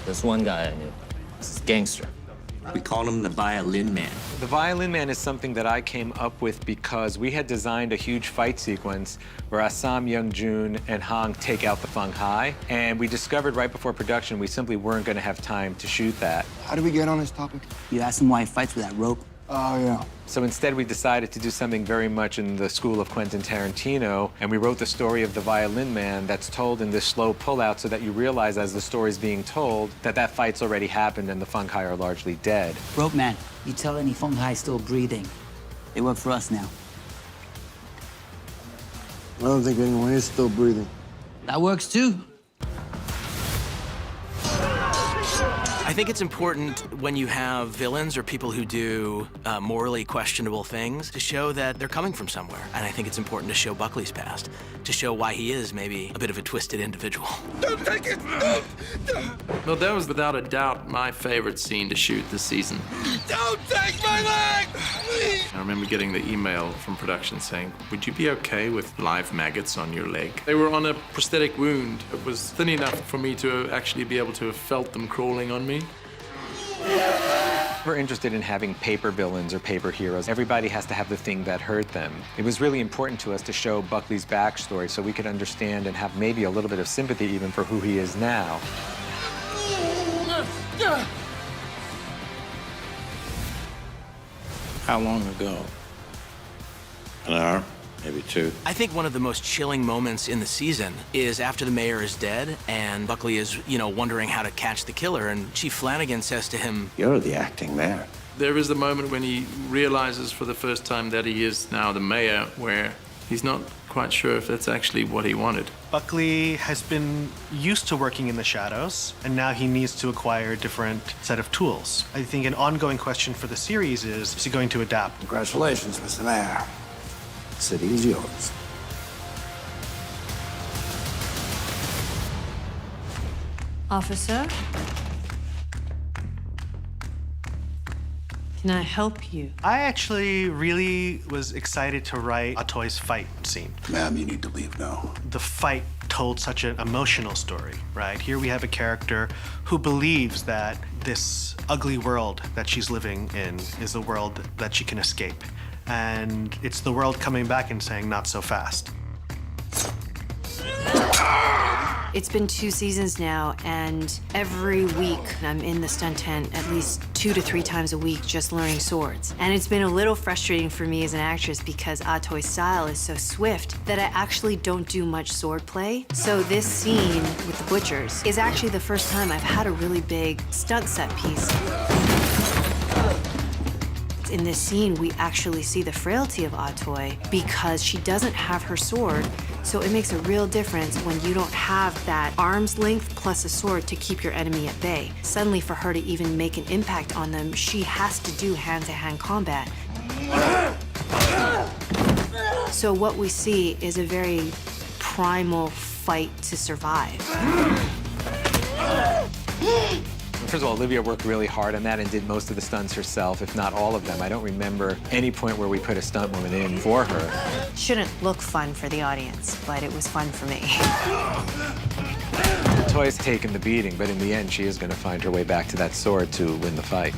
There's one guy I knew. This is gangster. We call him the Violin Man. The Violin Man is something that I came up with because we had designed a huge fight sequence where Ah Sahm, Young-Joon, and Hong take out the Feng Hai, and we discovered right before production we simply weren't going to have time to shoot that. How did we get on this topic? You asked him why he fights with that rope. Oh, yeah. So instead, we decided to do something very much in the school of Quentin Tarantino, and we wrote the story of the Violin Man that's told in this slow pullout so that you realize as the story's being told that that fight's already happened and the Feng Hai are largely dead. Rope man, you tell any Feng Hai still breathing. They work for us now. I don't think anyone is still breathing. That works too. I think it's important when you have villains or people who do morally questionable things to show that they're coming from somewhere. And I think it's important to show Buckley's past, to show why he is maybe a bit of a twisted individual. Don't take it! Well, that was without a doubt my favorite scene to shoot this season. Don't take my leg! Please! I remember getting the email from production saying, would you be okay with live maggots on your leg? They were on a prosthetic wound. It was thin enough for me to actually be able to have felt them crawling on me. We're interested in having paper villains or paper heroes. Everybody has to have the thing that hurt them. It was really important to us to show Buckley's backstory so we could understand and have maybe a little bit of sympathy even for who he is now. How long ago? An hour? Maybe two. I think one of the most chilling moments in the season is after the mayor is dead and Buckley is, wondering how to catch the killer, and Chief Flanagan says to him, You're the acting there. There is the moment when he realizes for the first time that he is now the mayor, where he's not quite sure if that's actually what he wanted. Buckley has been used to working in the shadows, and now he needs to acquire a different set of tools. I think an ongoing question for the series is he going to adapt? Congratulations, Mr. Mayor. The city is yours. Officer? Can I help you? I actually really was excited to write Atoy's fight scene. Ma'am, you need to leave now. The fight told such an emotional story, right? Here we have a character who believes that this ugly world that she's living in is a world that she can escape. And it's the world coming back and saying, not so fast. It's been 2 seasons now, and every week I'm in the stunt tent at least 2 to 3 times a week just learning swords. And it's been a little frustrating for me as an actress because Atoy's style is so swift that I actually don't do much sword play. So this scene with the butchers is actually the first time I've had a really big stunt set piece. In this scene, we actually see the frailty of Atoy because she doesn't have her sword, so it makes a real difference when you don't have that arm's length plus a sword to keep your enemy at bay. Suddenly, for her to even make an impact on them, she has to do hand-to-hand combat. So what we see is a very primal fight to survive. First of all, Olivia worked really hard on that and did most of the stunts herself, if not all of them. I don't remember any point where we put a stunt woman in for her. It shouldn't look fun for the audience, but it was fun for me. Toy's taken the beating, but in the end, she is going to find her way back to that sword to win the fight.